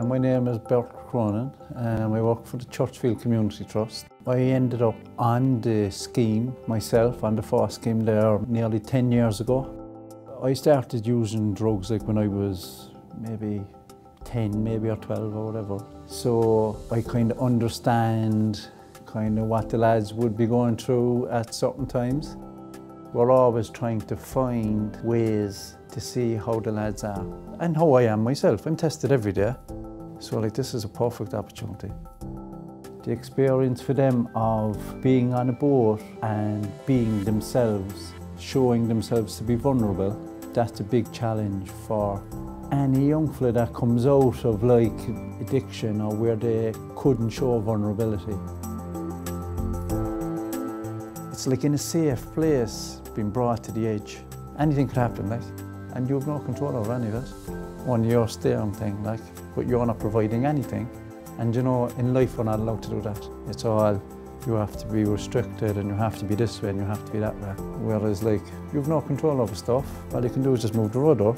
My name is Bert Cronin and I work for the Churchfield Community Trust. I ended up on the scheme myself, on the FOSS scheme there nearly 10 years ago. I started using drugs like when I was maybe 10, maybe or 12 or whatever. So I kind of understand kind of what the lads would be going through at certain times. We're always trying to find ways to see how the lads are and how I am myself. I'm tested every day. So like this is a perfect opportunity. The experience for them of being on a boat and being themselves, showing themselves to be vulnerable, that's a big challenge for any young fella that comes out of like addiction or where they couldn't show vulnerability. It's like in a safe place, being brought to the edge. Anything could happen, like, and you have no control over any of it. Only your steering thing, like, but you're not providing anything. And you know, in life we're not allowed to do that. It's all, you have to be restricted and you have to be this way and you have to be that way. Whereas like, you have no control over stuff. All you can do is just move the rudder.